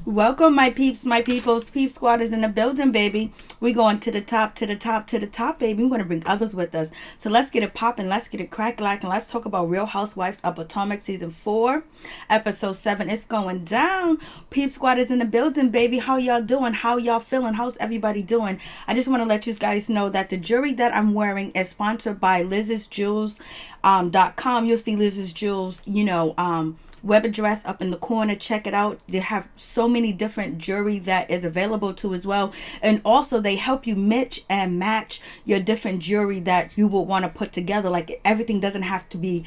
Welcome, my peeps, my peoples. Peep Squad is in the building, baby. We going to the top, to the top, to the top, baby. We're going to bring others with us. So let's get it popping. Let's get it crack-lacking. Let's talk about Real Housewives of Potomac Season 4, Episode 7. It's going down. Peep Squad is in the building, baby. How y'all doing? How y'all feeling? How's everybody doing? I just want to let you guys know that the jewelry that I'm wearing is sponsored by Liz'sJewels.com. You'll see Liz's Jewels, web address up in the corner. Check it out. They have so many different jewelry that is available to as well, and also they help you mix and match your different jewelry that you will want to put together. Like, everything doesn't have to be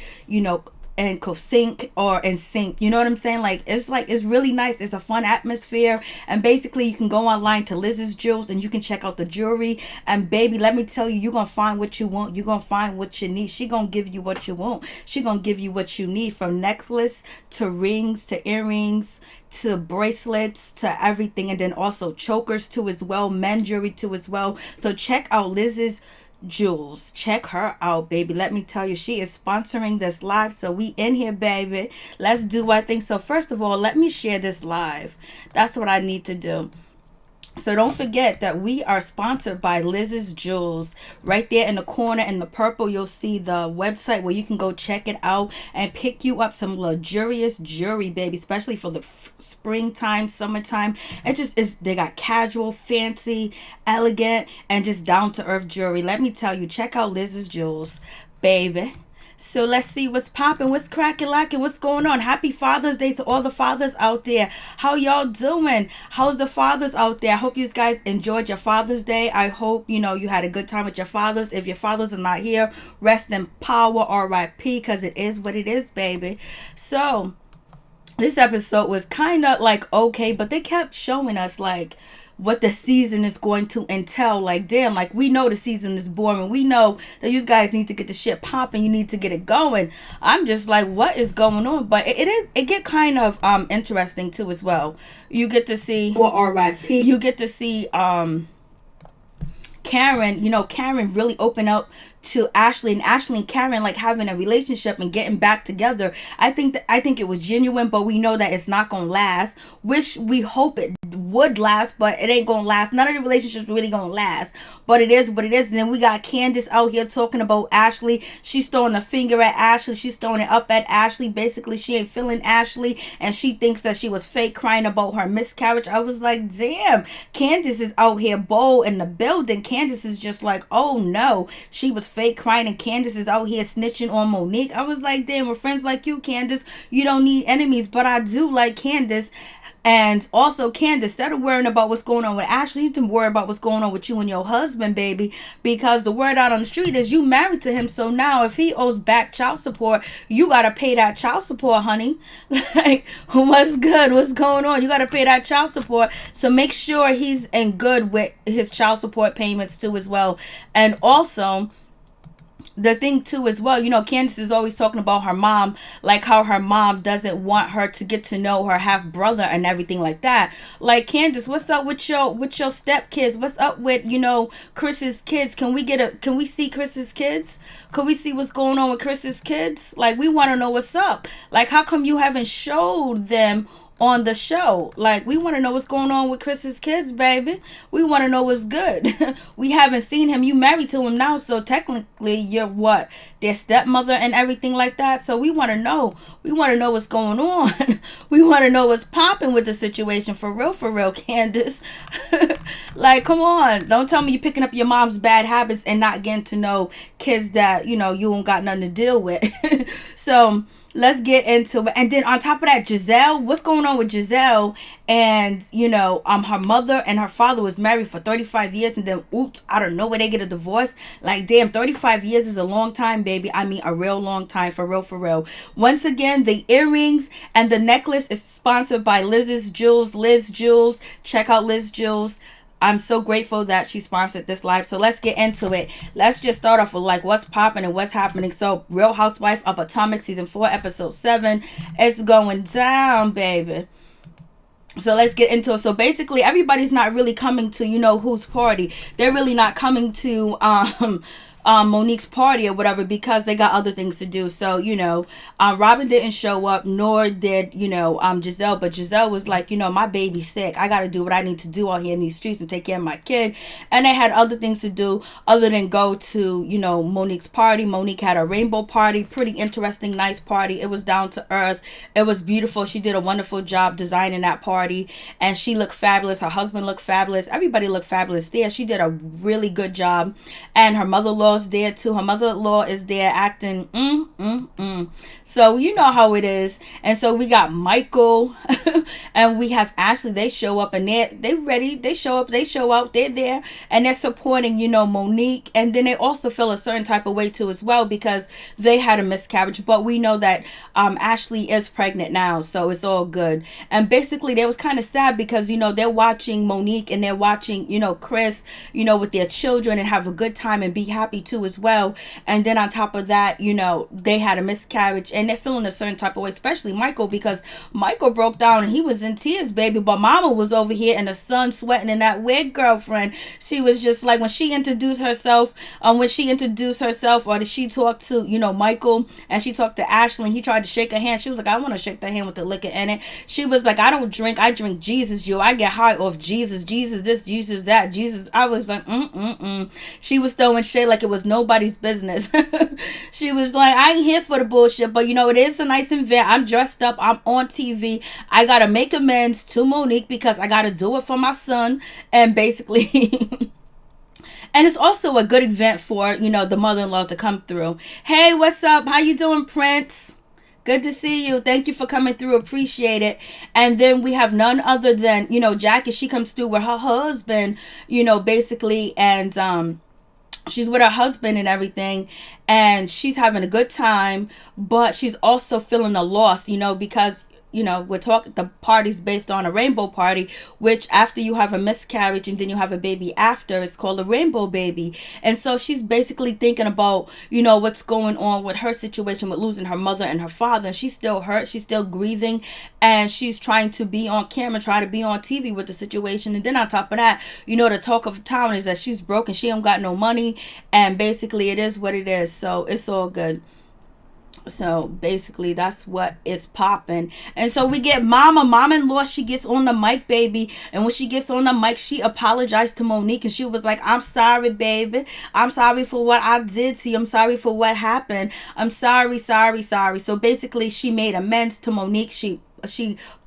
and sync or in sync. You know what I'm saying? It's really nice. It's a fun atmosphere. And basically you can go online to Liz's Jewels and you can check out the jewelry. And baby, let me tell you, you're gonna find what you want. You're gonna find what you need. She gonna give you what you want. She gonna give you what you need, from necklace to rings to earrings to bracelets to everything, and then also chokers too as well, men jewelry too as well. So check out Liz's Jewels. Check her out, baby. Let me tell you, she is sponsoring this live. So we in here, baby. Let's do our thing. So first of all, let me share this live. That's what I need to do. So don't forget that we are sponsored by Liz's Jewels. Right there in the corner in the purple, you'll see the website where you can go check it out and pick you up some luxurious jewelry, baby, especially for the springtime, summertime. They got casual, fancy, elegant, and just down-to-earth jewelry. Let me tell you, check out Liz's Jewels, baby. So let's see what's popping, what's cracking, lacking, what's going on. Happy Father's Day to all the fathers out there. How y'all doing? How's the fathers out there? I hope you guys enjoyed your Father's Day. I hope, you had a good time with your fathers. If your fathers are not here, rest in power, R.I.P., because it is what it is, baby. So this episode was kind of okay, but they kept showing us what the season is going to entail. Damn, we know the season is boring. We know that you guys need to get the shit popping. You need to get it going. I'm just what is going on? But it get kind of interesting too as well. You get to see, well, R.I.P. You get to see Karen, Karen really open up to Ashley, and Ashley and Karen having a relationship and getting back together. I think it was genuine, but we know that it's not gonna last. We hope it would last, but it ain't gonna last. None of the relationships really gonna last, but it is what it is. And then we got Candace out here talking about Ashley. She's throwing a finger at Ashley. She's throwing it up at Ashley. Basically, she ain't feeling Ashley, and she thinks that she was fake crying about her miscarriage. I was like, damn, Candace is out here bold in the building. Candace is just oh no, she was fake crying, and Candace is out here snitching on Monique. I was like, damn, with friends like you, Candace, you don't need enemies. But I do like Candace. And also, Candace, instead of worrying about what's going on with Ashley, you can worry about what's going on with you and your husband, baby. Because the word out on the street is you married to him. So now if he owes back child support, you got to pay that child support, honey. What's good? What's going on? You got to pay that child support. So make sure he's in good with his child support payments too as well. And also, the thing too as well, Candace is always talking about her mom, how her mom doesn't want her to get to know her half brother and everything like that. Candace, what's up with your step kids? What's up with Chris's kids? Can we see Chris's kids? Could we see what's going on with Chris's kids? We want to know what's up. How come you haven't showed them on the show? We want to know what's going on with Chris's kids, baby. We want to know what's good. We haven't seen him. You married to him now, so technically you're what, their stepmother and everything like that. So we want to know what's going on. We want to know what's popping with the situation. For real, Candace. Come on, don't tell me you're picking up your mom's bad habits and not getting to know kids that you don't got nothing to deal with. So let's get into it. And then on top of that, Giselle, what's going on with Giselle? And her mother and her father was married for 35 years, and then oops, I don't know where they get a divorce. Damn, 35 years is a long time, baby. I mean, a real long time, for real. Once again, the earrings and the necklace is sponsored by Liz's Jewels. Liz Jewels, check out Liz Jewels. I'm so grateful that she sponsored this live. So let's get into it. Let's just start off with what's popping and what's happening. So Real Housewife of Potomac Season 4, Episode 7. It's going down, baby. So let's get into it. So basically, everybody's not really coming to whose party. They're really not coming to Monique's party or whatever because they got other things to do. So, Robin didn't show up, nor did, Giselle. But Giselle was like, my baby's sick. I got to do what I need to do out here in these streets and take care of my kid. And they had other things to do other than go to, Monique's party. Monique had a rainbow party, pretty interesting, nice party. It was down to earth. It was beautiful. She did a wonderful job designing that party, and she looked fabulous. Her husband looked fabulous. Everybody looked fabulous there. She did a really good job, and her mother-in-law's there too. Her mother-in-law is there acting so you know how it is. And so we got Michael and we have Ashley. They show up and they ready. They show up, they show out, they're there, and they're supporting, Monique. And then they also feel a certain type of way too as well because they had a miscarriage. But we know that Ashley is pregnant now, so it's all good. And basically they was kind of sad because they're watching Monique and they're watching Chris with their children and have a good time and be happy too as well. And then on top of that, they had a miscarriage and they're feeling a certain type of way, especially Michael, because Michael broke down and he was in tears, baby. But mama was over here in the sun sweating, and that weird girlfriend, she was just like, when she introduced herself, or she talked to Michael and she talked to Ashley and he tried to shake her hand, she was like, I want to shake the hand with the liquor in it. She was like, I don't drink, I drink Jesus, I get high off Jesus this, Jesus that, Jesus. I was like, She was throwing shade like it was nobody's business. She was like, I ain't here for the bullshit, but it is a nice event. I'm dressed up, I'm on TV, I gotta make amends to Monique because I gotta do it for my son. And basically and it's also a good event for the mother-in-law to come through. Hey, what's up? How you doing, Prince? Good to see you. Thank you for coming through. Appreciate it. And then we have none other than, Jackie. She comes through with her husband, basically. And she's with her husband and everything. And she's having a good time. But she's also feeling a loss, because we're talking, the party's based on a rainbow party, which after you have a miscarriage and then you have a baby after, it's called a rainbow baby. And so she's basically thinking about, what's going on with her situation with losing her mother and her father. And she's still hurt. She's still grieving. And she's trying to be on camera, try to be on TV with the situation. And then on top of that, the talk of the town is that she's broke and she don't got no money. And basically it is what it is. So it's all good. So basically that's what is popping. And so we get mama-in-law. She gets on the mic, baby. And when she gets on the mic, she apologized to Monique. And she was like, I'm sorry, baby. I'm sorry for what I did to you. I'm sorry for what happened. I'm sorry. So basically she made amends to Monique. She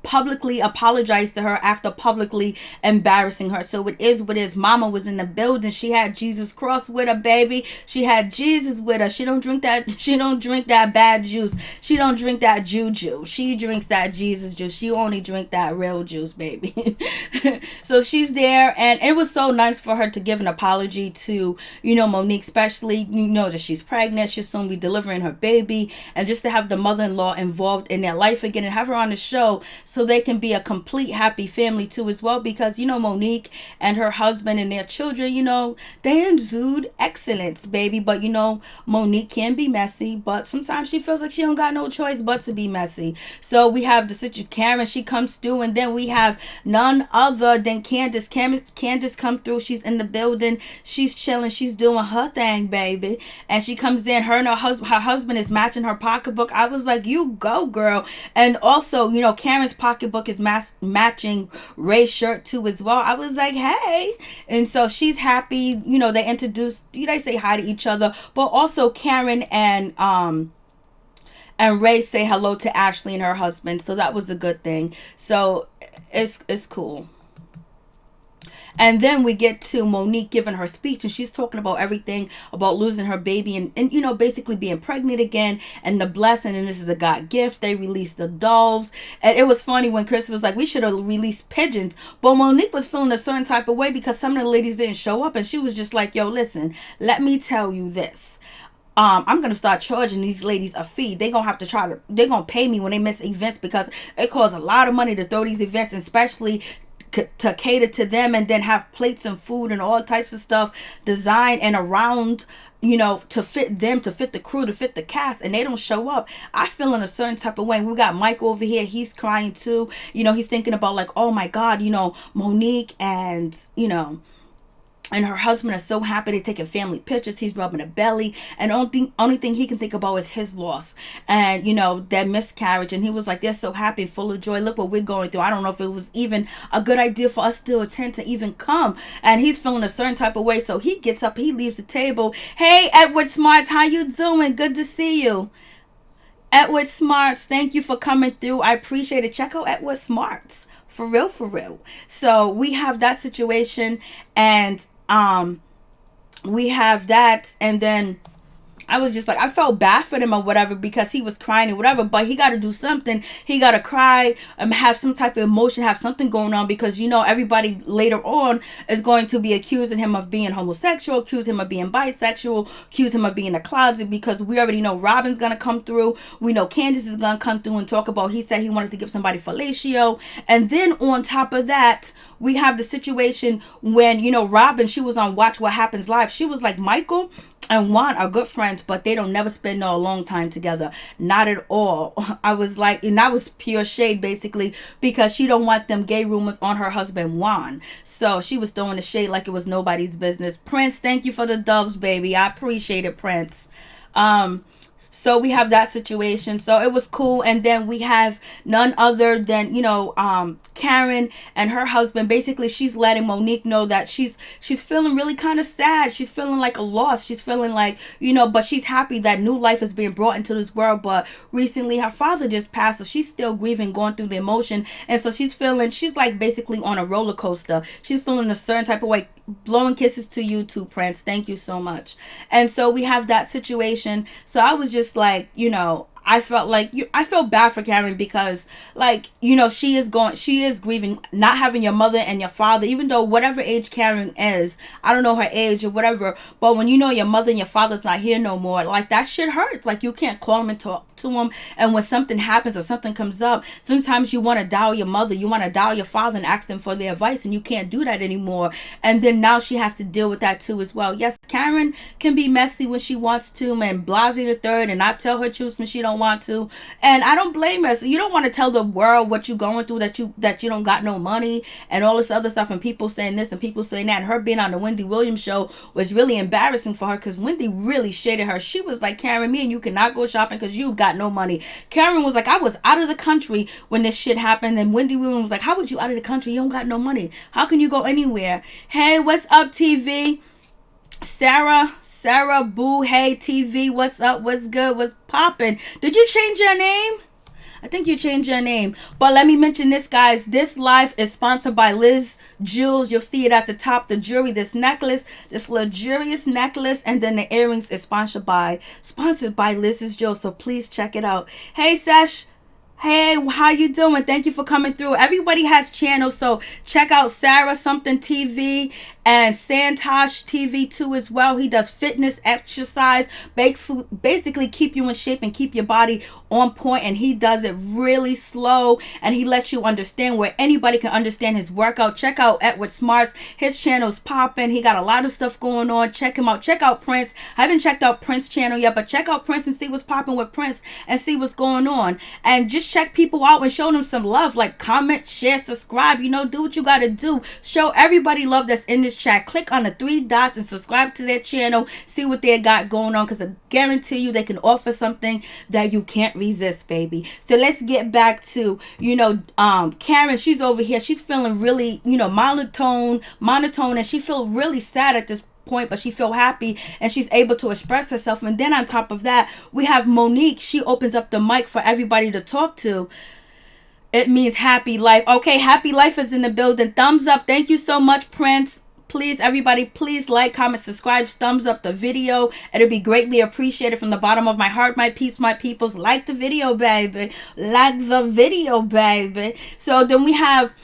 publicly apologized to her after publicly embarrassing her. So it is what it is. Mama was in the building. She had Jesus cross with her, baby. She had Jesus with her. She don't drink that bad juice. She don't drink that juju. She drinks that Jesus juice. She only drink that real juice, baby. So she's there, and it was so nice for her to give an apology to Monique, especially that she's pregnant. She'll soon be delivering her baby, and just to have the mother-in-law involved in their life again and have her on the show so they can be a complete happy family too as well, because Monique and her husband and their children, they exude excellence, baby. But Monique can be messy, but sometimes she feels like she don't got no choice but to be messy. So we have the situation, Karen, she comes through, and then we have none other than Candace. Candace come through. She's in the building. She's chilling. She's doing her thing, baby. And she comes in. Her and her husband is matching her pocketbook. I was like, you go, girl. And also, Karen's pocketbook is matching Ray's shirt too as well. I was like, hey. And so she's happy. They introduced, they say hi to each other. But also Karen and Ray say hello to Ashley and her husband. So that was a good thing. So it's cool. And then we get to Monique giving her speech, and she's talking about everything about losing her baby and basically being pregnant again and the blessing, and this is a God gift. They released the doves, and it was funny when Chris was like, we should have released pigeons. But Monique was feeling a certain type of way because some of the ladies didn't show up, and she was just like, yo, listen, let me tell you this. I'm going to start charging these ladies a fee. They're going to have to they're going to pay me when they miss events because it costs a lot of money to throw these events, and especially to cater to them and then have plates and food and all types of stuff designed and around, to fit them, to fit the crew, to fit the cast, and they don't show up. I feel in a certain type of way. We got Mike over here. He's crying too. He's thinking about like, oh my God, Monique and, and her husband is so happy. They're taking family pictures. He's rubbing a belly, and only thing he can think about is his loss, and that miscarriage. And he was like, they're so happy, full of joy. Look what we're going through. I don't know if it was even a good idea for us to attend to even come. And he's feeling a certain type of way, so he gets up, he leaves the table. Hey, Edward Smarts, how you doing? Good to see you. Edward Smarts, thank you for coming through. I appreciate it. Check out Edward Smarts. For real, for real. So we have that situation, and we have that, and then I was just like, I felt bad for him or whatever, because he was crying or whatever, but he got to do something. He got to cry, have some type of emotion, have something going on, because everybody later on is going to be accusing him of being homosexual, accuse him of being bisexual, accuse him of being a closet, because we already know Robin's going to come through. We know Candace is going to come through and talk about, he said he wanted to give somebody fellatio. And then on top of that, we have the situation when, Robin, she was on Watch What Happens Live. She was like, Michael and Juan are good friends, but they don't never spend no long time together. Not at all. I was like, and that was pure shade, basically, because she don't want them gay rumors on her husband, Juan. So she was throwing the shade like it was nobody's business. Prince, thank you for the doves, baby. I appreciate it, Prince. So we have that situation. So it was cool. And then we have none other than, Karen and her husband. Basically, she's letting Monique know that she's feeling really kind of sad. She's feeling like a loss. She's feeling like, but she's happy that new life is being brought into this world. But recently her father just passed, so she's still grieving, going through the emotion. And so she's like basically on a roller coaster. She's feeling a certain type of way. Blowing kisses to you too, Prince. Thank you so much. And so we have that situation. So I was just like, I felt bad for Karen, because she is grieving not having your mother and your father, even though whatever age Karen is, I don't know her age or whatever, but when your mother and your father's not here no more, like that shit hurts. Like you can't call them and talk to them, and when something happens or something comes up, sometimes you want to dial your mother, you want to dial your father and ask them for their advice, and you can't do that anymore. And then now she has to deal with that too as well. Yes, Karen can be messy when she wants to, and blasé the third, and not tell her truth when she don't want to, and I don't blame her. So you don't want to tell the world what you're going through, that you don't got no money and all this other stuff, and people saying this and people saying that. And her being on the Wendy Williams show was really embarrassing for her, because Wendy really shaded her. She was like, Karen, me and you cannot go shopping because you got no money. Karen was like, I was out of the country when this shit happened. And Wendy Williams was like, how would you out of the country? You don't got no money. How can you go anywhere? Hey, what's up, TV? Sarah Boo, hey TV, what's up, what's good, what's poppin'? Did you change your name? I think you changed your name. But let me mention this, guys. This live is sponsored by Liz Jewels. You'll see it at the top. The jewelry, this necklace, this luxurious necklace, and then the earrings is sponsored by Liz's Jewels. So please check it out. Hey, Sesh. Hey, how you doing? Thank you for coming through. Everybody has channels, so check out Sarah Something TV and Santosh TV too as well. He does fitness, exercise, basically keep you in shape and keep your body on point, and he does it really slow, and he lets you understand where anybody can understand his workout. Check out Edward Smarts. His channel's popping. He got a lot of stuff going on. Check him out. Check out Prince. I haven't checked out Prince's channel yet, but check out Prince and see what's popping with Prince and see what's going on. And just check people out and show them some love, like comment, share, subscribe, do what you gotta do. Show everybody love that's in this chat. Click on the 3 dots and subscribe to their channel. See what they got going on, because I guarantee you they can offer something that you can't resist, baby. So let's get back to Karen. She's over here, she's feeling really monotone, and she feels really sad at this point, but she feel happy and she's able to express herself. And then on top of that, we have Monique. She opens up the mic for everybody to talk to. It means happy life. Okay, happy life is in the building. Thumbs up. Thank you so much, Prince. Please, everybody, please like, comment, subscribe, thumbs up the video. It'll be greatly appreciated from the bottom of my heart, my peeps, my peoples. Like the video, baby. Like the video, baby. So then we have,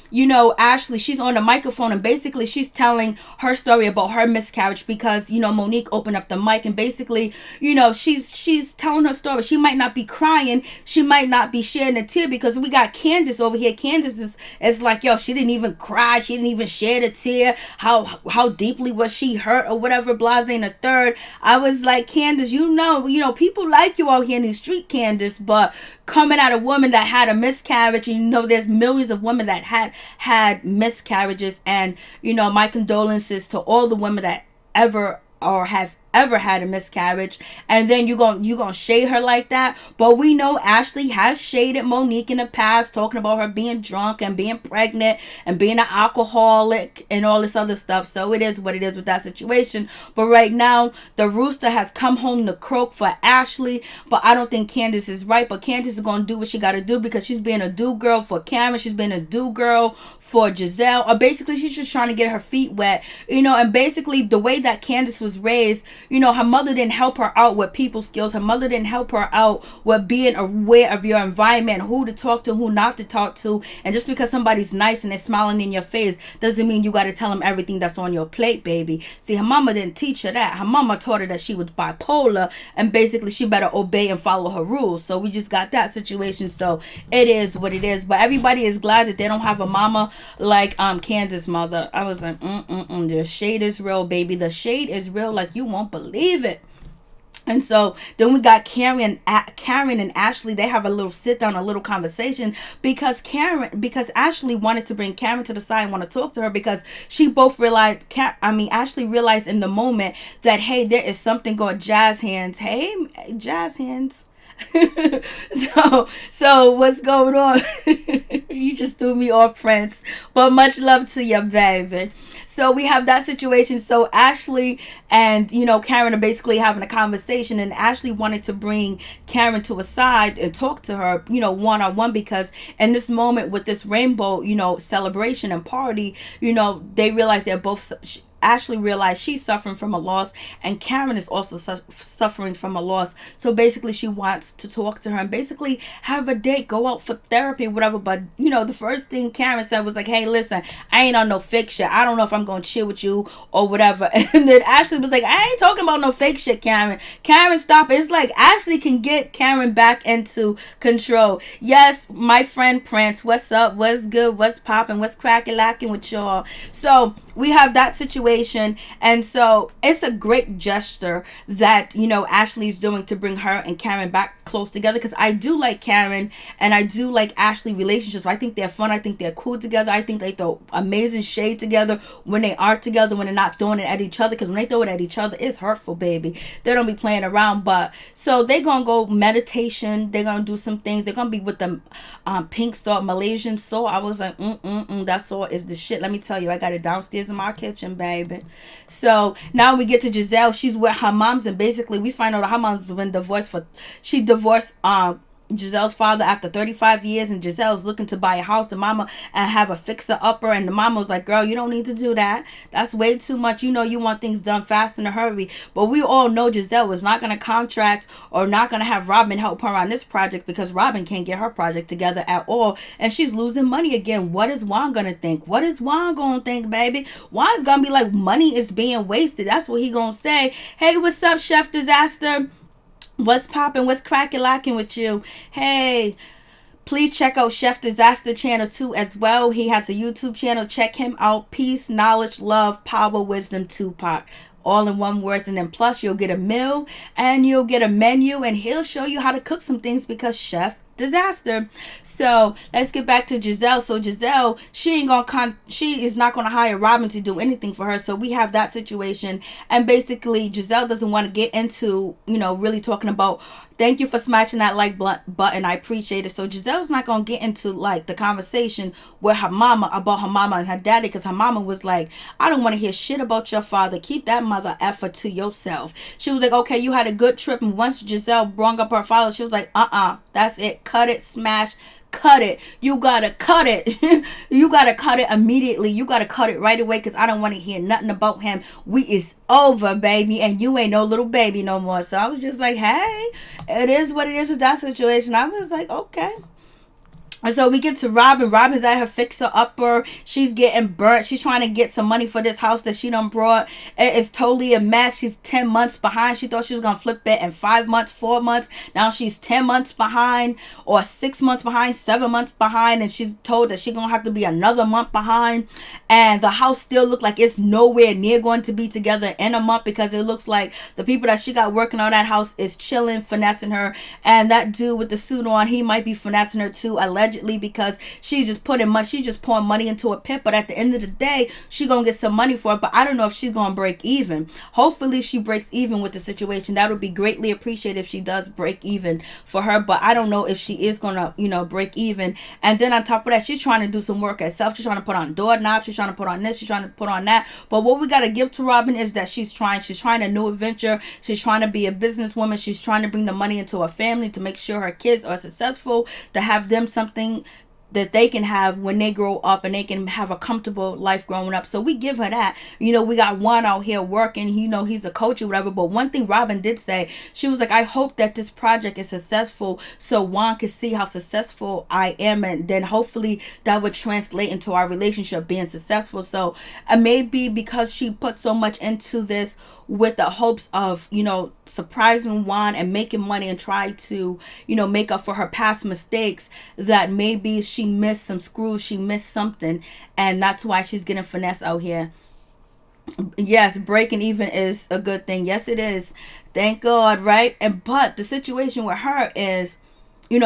Ashley. She's on the microphone, and basically she's telling her story about her miscarriage, because, Monique opened up the mic, and basically, she's telling her story. She might not be crying. She might not be shedding a tear, because we got Candace over here. Candace is like, yo, she didn't even cry. She didn't even shed a tear. How how deeply was she hurt or whatever, blase and a third. I was like, Candace, people like you out here in the street, Candace, but coming at a woman that had a miscarriage, and there's millions of women that had miscarriages, and my condolences to all the women that ever or have ever had a miscarriage, and then you gonna shade her like that. But we know Ashley has shaded Monique in the past, talking about her being drunk and being pregnant and being an alcoholic and all this other stuff. So it is what it is with that situation. But right now, the rooster has come home to croak for Ashley, but I don't think Candace is right. But Candace is gonna do what she gotta do, because she's being a do girl for Karen, she's been a do girl for Giselle, or basically she's just trying to get her feet wet, and basically the way that Candace was raised, her mother didn't help her out with people skills. Her mother didn't help her out with being aware of your environment, who to talk to, who not to talk to. And just because somebody's nice and they're smiling in your face doesn't mean you got to tell them everything that's on your plate, baby. See, her mama didn't teach her that. Her mama taught her that she was bipolar, and basically she better obey and follow her rules. So we just got that situation. So it is what it is. But everybody is glad that they don't have a mama like Candace's mother. I was like, the shade is real, baby. The shade is real like you won't believe it. And so then we got Karen and Ashley. They have a little sit down, a little conversation, because Ashley wanted to bring Karen to the side and want to talk to her, because she both realized, Ashley realized in the moment that, hey, there is something going jazz hands. Hey, jazz hands. so what's going on? You just threw me off, Prince, but much love to you, baby. So we have that situation. So Ashley and Karen are basically having a conversation, and Ashley wanted to bring Karen to a side and talk to her one-on-one, because in this moment with this rainbow celebration and party, they realized they're both, Ashley realized she's suffering from a loss, and Karen is also suffering from a loss. So basically she wants to talk to her and basically have a date, go out for therapy, whatever. But the first thing Karen said was like, hey, listen, I ain't on no fake shit. I don't know if I'm gonna chill with you or whatever. And then Ashley was like, I ain't talking about no fake shit, Karen. Karen, stop it. It's like Ashley can get Karen back into control. Yes, my friend Prince, what's up, what's good, what's popping, what's cracking lacking with y'all. So we have that situation, and so it's a great gesture that Ashley's doing to bring her and Karen back close together, because I do like Karen and I do like Ashley relationships. I think they're fun. I think they're cool together. I think they throw amazing shade together when they are together, when they're not throwing it at each other, because when they throw it at each other, it's hurtful, baby. They don't be playing around. But so they're gonna go meditation, they're gonna do some things, they're gonna be with the pink salt, Malaysian salt. I was like, that salt is the shit. Let me tell you, I got it downstairs in my kitchen, baby. So now we get to Giselle. She's with her mom's, and basically we find out her mom's been divorced she divorced Giselle's father after 35 years, and Giselle's looking to buy a house, the mama, and have a fixer-upper, and the mama was like, girl, you don't need to do that. That's way too much. You want things done fast in a hurry. But we all know Giselle was not going to contract or not going to have Robin help her on this project, because Robin can't get her project together at all, and she's losing money again. What is Juan going to think? What is Juan going to think, baby? Juan's going to be like, money is being wasted. That's what he going to say. Hey, what's up, Chef Disaster? What's popping? What's cracking locking with you? Hey, please check out Chef Disaster channel too as well. He has a YouTube channel. Check him out. Peace, knowledge, love, power, wisdom, Tupac. All in one word. And then plus you'll get a meal and you'll get a menu, and he'll show you how to cook some things, because Chef Disaster. So let's get back to Giselle. So Giselle, she is not gonna hire Robin to do anything for her. So we have that situation, and basically Giselle doesn't want to get into really talking about, thank you for smashing that like button, I appreciate it. So Giselle's not gonna get into like the conversation with her mama about her mama and her daddy, because her mama was like, I don't want to hear shit about your father. Keep that mother effer to yourself. She was like, okay, you had a good trip. And once Giselle brought up her father, she was like, that's it. Cut it, smash, cut it. You gotta cut it. You gotta cut it immediately. You gotta cut it right away, because I don't want to hear nothing about him. We is over, baby, and you ain't no little baby no more. So I was just like, hey, it is what it is with that situation. I was like, okay. And so we get to Robin. Robin's at her fixer upper. She's getting burnt. She's trying to get some money for this house that she done brought. It's totally a mess. She's 10 months behind. She thought she was going to flip it in 5 months, 4 months. Now she's 10 months behind, or 6 months behind, 7 months behind. And she's told that she's going to have to be another month behind. And the house still look like it's nowhere near going to be together in a month, because it looks like the people that she got working on that house is chilling, finessing her. And that dude with the suit on, he might be finessing her too, allegedly, because she just pouring money into a pit. But at the end of the day, she gonna get some money for it. But I don't know if she's gonna break even. Hopefully she breaks even with the situation. That would be greatly appreciated if she does break even for her. But I don't know if she is gonna, break even. And then on top of that, she's trying to do some work herself. She's trying to put on doorknobs. She's trying to put on this. She's trying to put on that. But what we gotta give to Robin is that she's trying a new adventure. She's trying to be a businesswoman. She's trying to bring the money into her family to make sure her kids are successful, to have them something that they can have when they grow up, and they can have a comfortable life growing up. So we give her that. We got Juan out here working. He's a coach or whatever. But one thing Robin did say, she was like, I hope that this project is successful so Juan can see how successful I am, and then hopefully that would translate into our relationship being successful. So maybe because she put so much into this with the hopes of, surprising Juan and making money and try to, make up for her past mistakes, that maybe she missed some screws, she missed something, and that's why she's getting finesse out here. Yes, breaking even is a good thing. Yes, it is. Thank God, right? But the situation with her is,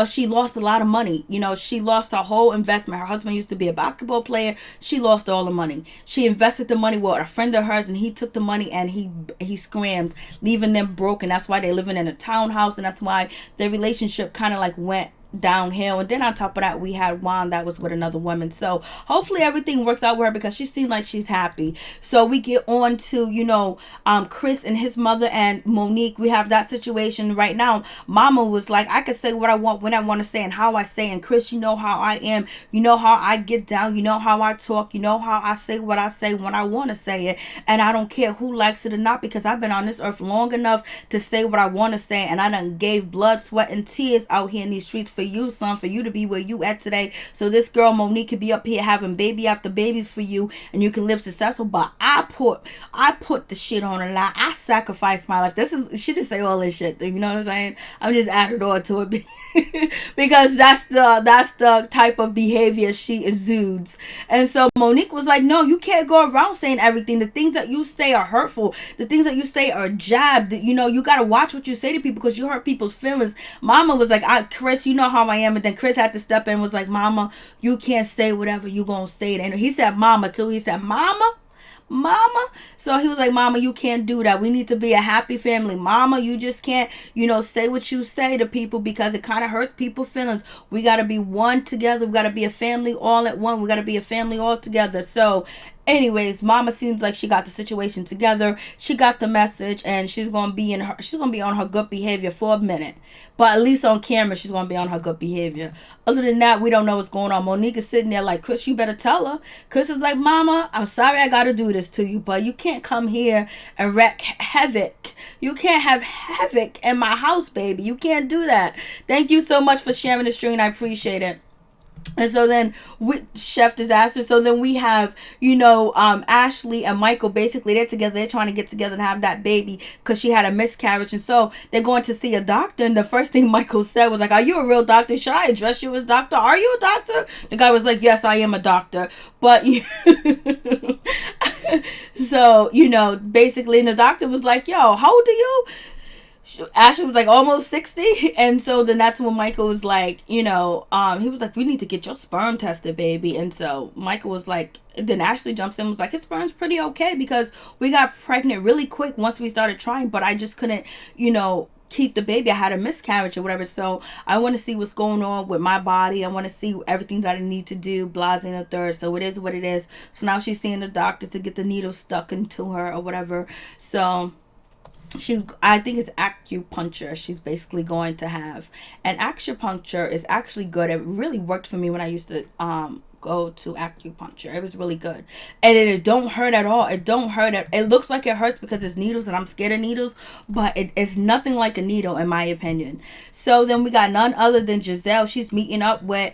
she lost a lot of money. She lost her whole investment. Her husband used to be a basketball player. She lost all the money. She invested the money with a friend of hers, and he took the money and he scammed, leaving them broke. And that's why they're living in a townhouse, and that's why their relationship kind of like went downhill. And then on top of that, we had Juan that was with another woman. So hopefully everything works out with her, because she seemed like she's happy. So we get on to Chris and his mother and Monique. We have that situation right now. Mama was like, I can say what I want when I want to say and how I say. And Chris, you know how I am, you know how I get down, you know how I talk, you know how I say what I say when I want to say it, and I don't care who likes it or not, because I've been on this earth long enough to say what I want to say. And I done gave blood, sweat, and tears out here in these streets for you, son, for you to be where you at today, so this girl Monique could be up here having baby after baby for you, and you can live successful. But I put the shit on a line. I sacrificed my life. She didn't say all this shit, you know what I'm saying? I'm just adding on to it because that's the type of behavior she exudes. And so Monique was like, no, you can't go around saying everything. The things that you say are hurtful. The things that you say are jabbed. You got to watch what you say to people, because you hurt people's feelings. Mama was like, Chris, you know how I am. And then Chris had to step in and was like, Mama, you can't say whatever you gonna say. And he said Mama too. He said Mama. So he was like, Mama, you can't do that. We need to be a happy family. Mama, you just can't, say what you say to people, because it kind of hurts people's feelings. We got to be one together. We got to be a family all at one. We got to be a family all together. So anyways, Mama seems like she got the situation together. She got the message, and she's gonna be on her good behavior for a minute. But at least on camera, she's gonna be on her good behavior. Other than that, we don't know what's going on. Monique is sitting there like, Chris, you better tell her. Chris is like, Mama, I'm sorry I gotta do this to you, but you can't come here and wreak havoc. You can't have havoc in my house, baby. You can't do that. Thank you so much for sharing the stream. I appreciate it. And so then chef disaster. So then we have, Ashley and Michael, basically they're together. They're trying to get together and have that baby because she had a miscarriage. And so they're going to see a doctor. And the first thing Michael said was like, are you a real doctor? Should I address you as doctor? Are you a doctor? The guy was like, yes, I am a doctor. But, so, basically, and the doctor was like, yo, how old are you? Ashley was like almost 60, and so then that's when Michael was like, he was like, we need to get your sperm tested, baby. And so Michael was like, then Ashley jumps in and was like, his sperm's pretty okay, because we got pregnant really quick once we started trying, but I just couldn't, keep the baby. I had a miscarriage or whatever. So I want to see what's going on with my body. I want to see everything that I need to do, blah, and a third. So it is what it is. So now she's seeing the doctor to get the needle stuck into her or whatever. So I think it's acupuncture she's basically going to have. And acupuncture is actually good. It really worked for me when I used to go to acupuncture. It was really good. And it don't hurt at all. It don't hurt. It looks like it hurts because it's needles and I'm scared of needles, but it's nothing like a needle in my opinion. So then we got none other than Giselle. She's meeting up with,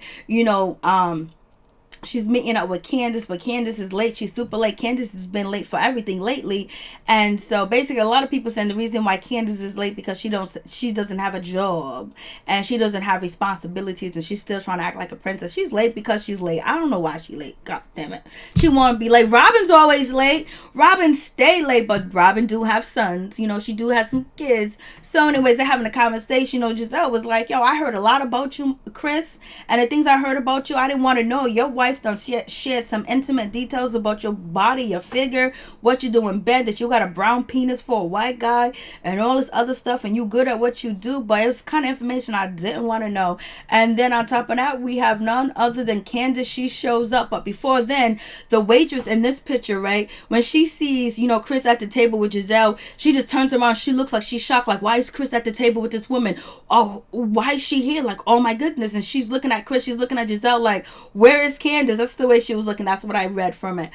she's meeting up with Candace, but Candace is late. She's super late. Candace has been late for everything lately. And so basically a lot of people saying the reason why Candace is late because she doesn't have a job and she doesn't have responsibilities and she's still trying to act like a princess. She's late because she's late. I don't know why she's late. God damn it. She wanna be late. Robin's always late. Robin stay late, but Robin do have sons. She do have some kids. So anyways, they're having a conversation. Giselle was like, yo, I heard a lot about you, Chris, and the things I heard about you, I didn't want to know. Your wife done shared some intimate details about your body, your figure, what you do in bed, that you got a brown penis for a white guy, and all this other stuff, and you good at what you do, but it was kind of information I didn't want to know. And then on top of that, we have none other than Candace. She shows up, but before then, the waitress in this picture, right, when she sees, Chris at the table with Giselle, she just turns around, she looks like she's shocked, like, why is Chris at the table with this woman? Oh, why is she here? Like, oh my goodness. And she's looking at Chris, she's looking at Giselle like, where is Candace? That's the way she was looking. That's what I read from it.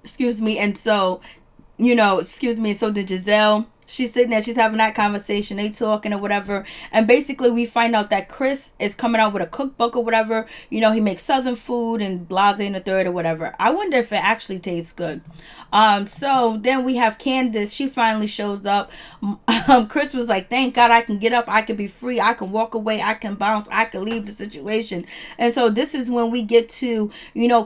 Excuse me. And so, so did Giselle. She's sitting there, she's having that conversation, they talking or whatever, and basically we find out that Chris is coming out with a cookbook or whatever. He makes southern food and blase in the third or whatever. I wonder if it actually tastes good. So then we have Candace. She finally shows up. Chris was like, thank God I can get up, I can be free, I can walk away, I can bounce, I can leave the situation. And so this is when we get to,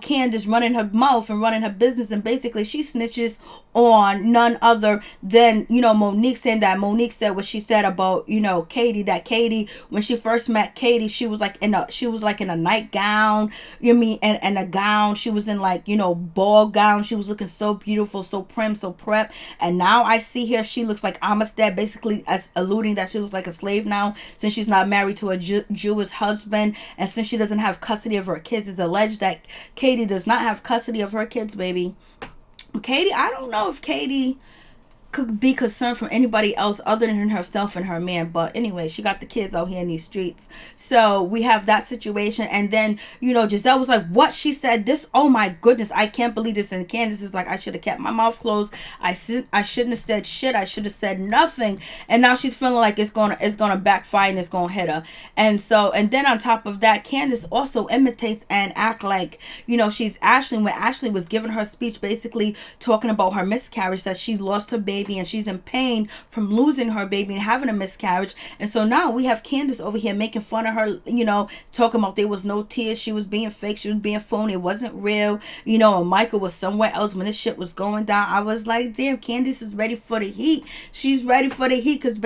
Candace running her mouth and running her business, and basically she snitches on none other than, Monique, saying that Monique said what she said about, Katie, that Katie, when she first met Katie, she was like in a nightgown, and a gown. She was in like, ball gown. She was looking so beautiful, so prim, so prep. And now I see her, she looks like Amistad, basically as alluding that she looks like a slave now, since she's not married to a Jewish husband, and since she doesn't have custody of her kids. It's alleged that Katie does not have custody of her kids, baby. Katie, I don't know if Katie could be concerned from anybody else other than herself and her man, but anyway, she got the kids out here in these streets. So we have that situation, and then Giselle was like, what? She said this? Oh my goodness, I can't believe this. And Candace is like, I should have kept my mouth closed. I shouldn't have said shit. I should have said nothing. And now she's feeling like it's gonna backfire and it's gonna hit her. And then on top of that, Candace also imitates and act like she's Ashley, when Ashley was giving her speech, basically talking about her miscarriage, that she lost her baby and she's in pain from losing her baby and having a miscarriage. And so now we have Candace over here making fun of her, talking about there was no tears, she was being fake, she was being phony, it wasn't real, and Michael was somewhere else when this shit was going down. I was like, damn, Candace is ready for the heat. She's ready for the heat because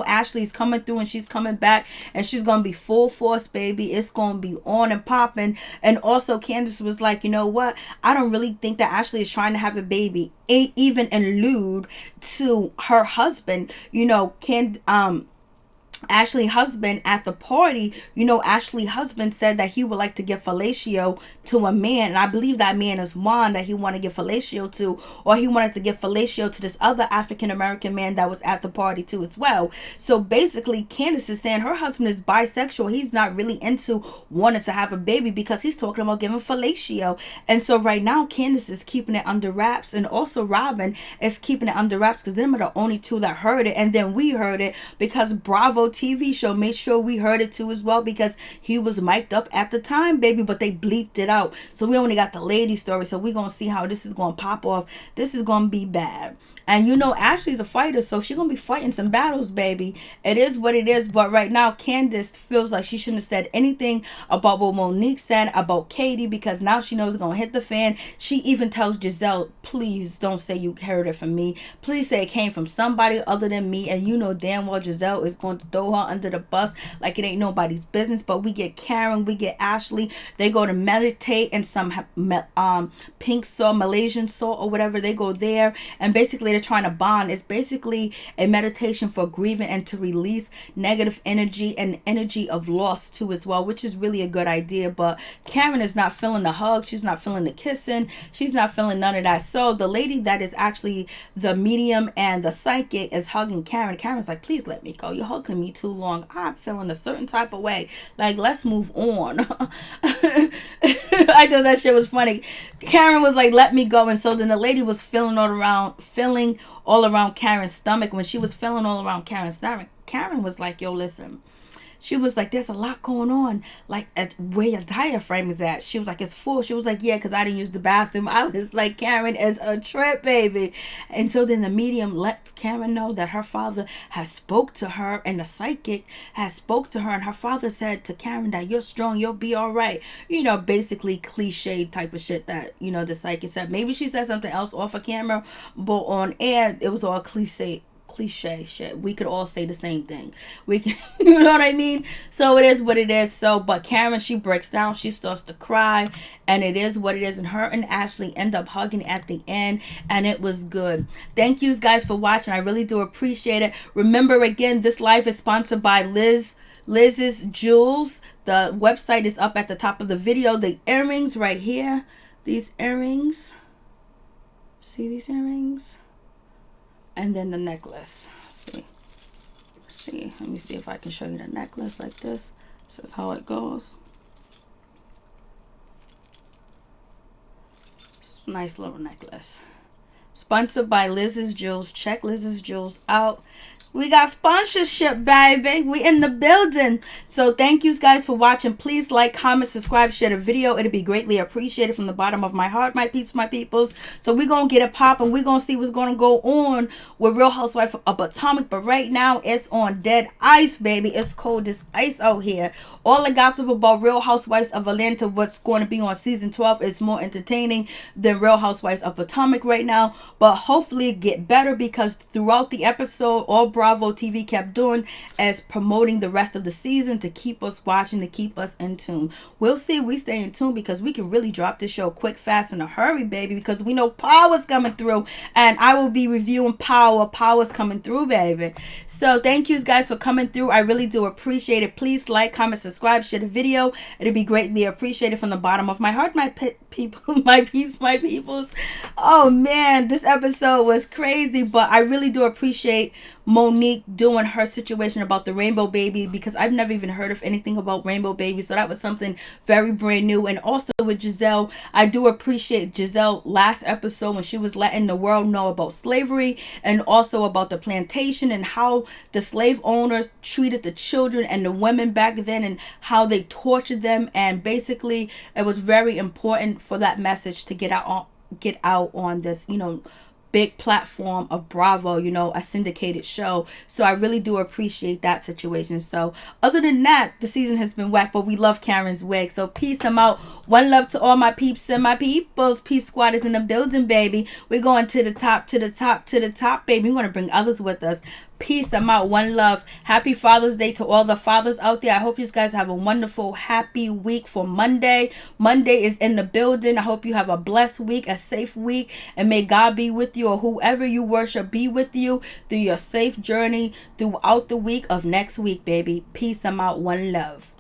Ashley's coming through and she's coming back and she's gonna be full force, baby. It's gonna be on and popping. And also Candace was like, you know what, I don't really think that Ashley is trying to have a baby, even allude to her husband, Ashley husband at the party. Ashley husband said that he would like to give fellatio to a man, and I believe that man is Juan, that he wanted to give fellatio to, or he wanted to give fellatio to this other African American man that was at the party too as well. So basically Candace is saying her husband is bisexual. He's not really into wanting to have a baby because he's talking about giving fellatio. And so right now Candace is keeping it under wraps, and also Robin is keeping it under wraps because them are the only two that heard it. And then we heard it because Bravo TV show made sure we heard it too as well, because he was mic'd up at the time, baby, but they bleeped it out. So we only got the lady story. So we're gonna see how this is gonna pop off. This is gonna be bad. And Ashley's a fighter, so she's gonna be fighting some battles, baby. It is what it is. But right now Candace feels like she shouldn't have said anything about what Monique said about Katie, because now she knows it's gonna hit the fan. She even tells Giselle, please don't say you heard it from me. Please say it came from somebody other than me. And damn well Giselle is going to throw her under the bus like it ain't nobody's business. But we get Karen, we get Ashley. They go to meditate in some pink salt, Malaysian salt or whatever. They go there, and basically they're trying to bond. It's basically a meditation for grieving and to release negative energy and energy of loss too as well, which is really a good idea. But Karen is not feeling the hug, she's not feeling the kissing, she's not feeling none of that. So the lady that is actually the medium and the psychic is hugging Karen. Karen's like, please let me go, you're hugging me me too long. I'm feeling a certain type of way. Like, let's move on. I thought that shit was funny. Karen was like, let me go. And so then the lady was feeling all around Karen's stomach. When she was feeling all around Karen's stomach, Karen was like, yo, listen. She was like, there's a lot going on, like at where your diaphragm is at. She was like, it's full. She was like, yeah, because I didn't use the bathroom. I was like, Karen is a trip, baby. And so then the medium lets Karen know that her father has spoke to her, and the psychic has spoke to her, and her father said to Karen that you're strong, you'll be all right. You know, basically cliche type of shit that, you know, the psychic said. Maybe she said something else off of camera, but on air, it was all cliche shit. We could all say the same thing. We can, you know what I mean? So it is what it is. So, but Karen, she breaks down. She starts to cry, and it is what it is. And her and Ashley end up hugging at the end, and it was good. Thank you guys for watching. I really do appreciate it. Remember, again, this live is sponsored by Liz's Jewels. The website is up at the top of the video. The earrings right here. These earrings. See these earrings? And then the necklace. See, let me see if I can show you the necklace like this. This is how it goes. It's a nice little necklace. Sponsored by Liz's Jewels. Check Liz's Jewels out. We got sponsorship, baby. We in the building. So thank you guys for watching. Please like, comment, subscribe, share the video. It'll be greatly appreciated from the bottom of my heart, my peeps, my peoples. So we're going to get it popping. We're going to see what's going to go on with Real Housewives of Potomac. But right now, it's on dead ice, baby. It's cold as ice out here. All the gossip about Real Housewives of Atlanta, what's going to be on season 12, is more entertaining than Real Housewives of Potomac right now. But hopefully get better, because throughout the episode, all Bravo TV kept doing as promoting the rest of the season to keep us watching, to keep us in tune. We'll see if we stay in tune, because we can really drop this show quick, fast, in a hurry, baby, because we know Power's coming through, and I will be reviewing Power. Power's coming through, baby. So thank you guys for coming through. I really do appreciate it. Please like, comment, subscribe, share the video. It'll be greatly appreciated from the bottom of my heart, my people, my peeps, my peoples. Oh man, this episode was crazy, but I really do appreciate Monique doing her situation about the rainbow baby, because I've never even heard of anything about rainbow baby. So that was something very brand new. And also with Giselle, I do appreciate Giselle last episode when she was letting the world know about slavery, and also about the plantation, and how the slave owners treated the children and the women back then, and how they tortured them. And basically it was very important for that message to get out on this, you know, big platform of Bravo, you know, a syndicated show. So I really do appreciate that situation. So other than that, the season has been whack, but we love Karen's wig. So peace, I'm out. One love to all my peeps and my peoples. Peace Squad is in the building, baby. We're going to the top, to the top, to the top, baby. We're going to bring others with us. Peace, I'm out. One love. Happy Father's Day to all the fathers out there. I hope you guys have a wonderful, happy week for Monday. Monday is in the building. I hope you have a blessed week, a safe week, and may God be with you, or whoever you worship be with you through your safe journey throughout the week of next week, baby. Peace, I'm out. One love.